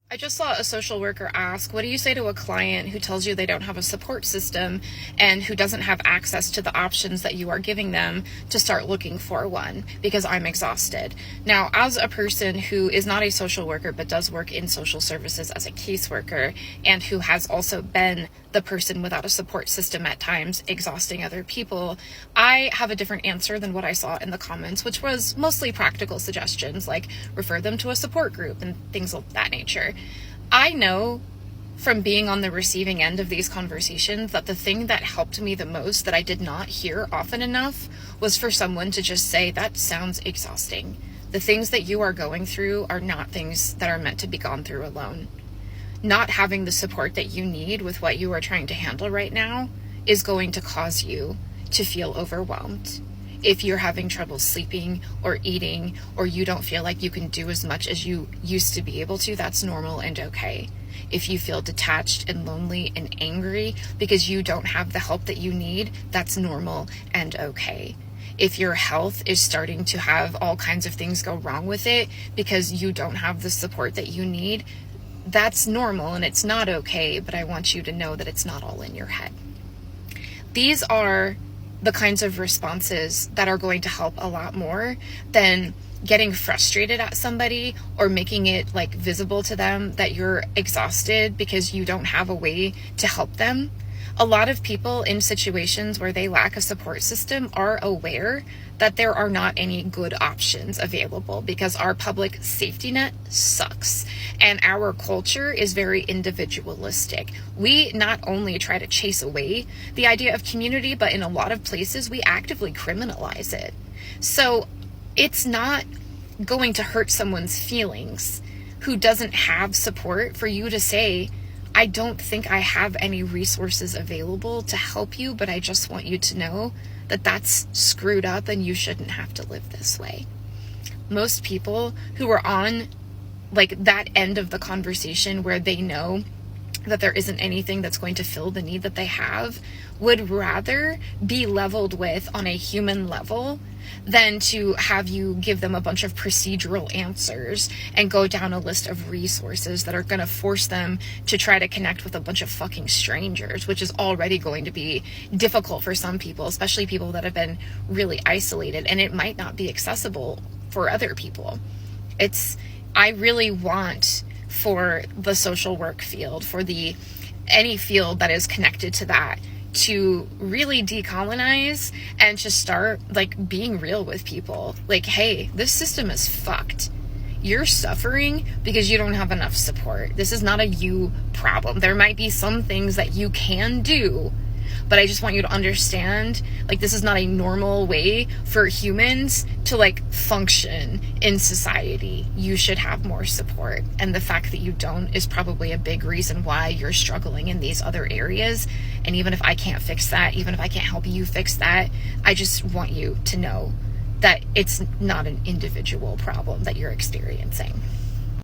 I just saw a social worker ask, what do you say to a client who tells you they don't have a support system and who doesn't have access to the options that you are giving them to start looking for one because I'm exhausted? Now, as a person who is not a social worker but does work in social services as a caseworker and who has also been the person without a support system at times exhausting other people, I have a different answer than what I saw in the comments, which was mostly practical suggestions like refer them to a support group and things of that nature. I know from being on the receiving end of these conversations that the thing that helped me the most that I did not hear often enough was for someone to just say, that sounds exhausting. The things that you are going through are not things that are meant to be gone through alone. Not having the support that you need with what you are trying to handle right now is going to cause you to feel overwhelmed. If you're having trouble sleeping or eating, or you don't feel like you can do as much as you used to be able to, that's normal and okay. If you feel detached and lonely and angry because you don't have the help that you need, that's normal and okay. If your health is starting to have all kinds of things go wrong with it because you don't have the support that you need, that's normal and it's not okay, but I want you to know that it's not all in your head. These are the kinds of responses that are going to help a lot more than getting frustrated at somebody or making it like visible to them that you're exhausted because you don't have a way to help them. A lot of people in situations where they lack a support system are aware that there are not any good options available because our public safety net sucks and our culture is very individualistic. We not only try to chase away the idea of community, but in a lot of places we actively criminalize it. So it's not going to hurt someone's feelings who doesn't have support for you to say, I don't think I have any resources available to help you, but I just want you to know that that's screwed up and you shouldn't have to live this way. Most people who are on like that end of the conversation where they know that there isn't anything that's going to fill the need that they have would rather be leveled with on a human level than to have you give them a bunch of procedural answers and go down a list of resources that are going to force them to try to connect with a bunch of fucking strangers, which is already going to be difficult for some people, especially people that have been really isolated, and it might not be accessible for other people. I really want for the social work field, for any field that is connected to that, to really decolonize and just start like being real with people. Like, hey, this system is fucked. You're suffering because you don't have enough support. This is not a you problem. There might be some things that you can do, but I just want you to understand, like, this is not a normal way for humans to like function in society. You should have more support. And the fact that you don't is probably a big reason why you're struggling in these other areas. And even if I can't fix that, even if I can't help you fix that, I just want you to know that it's not an individual problem that you're experiencing.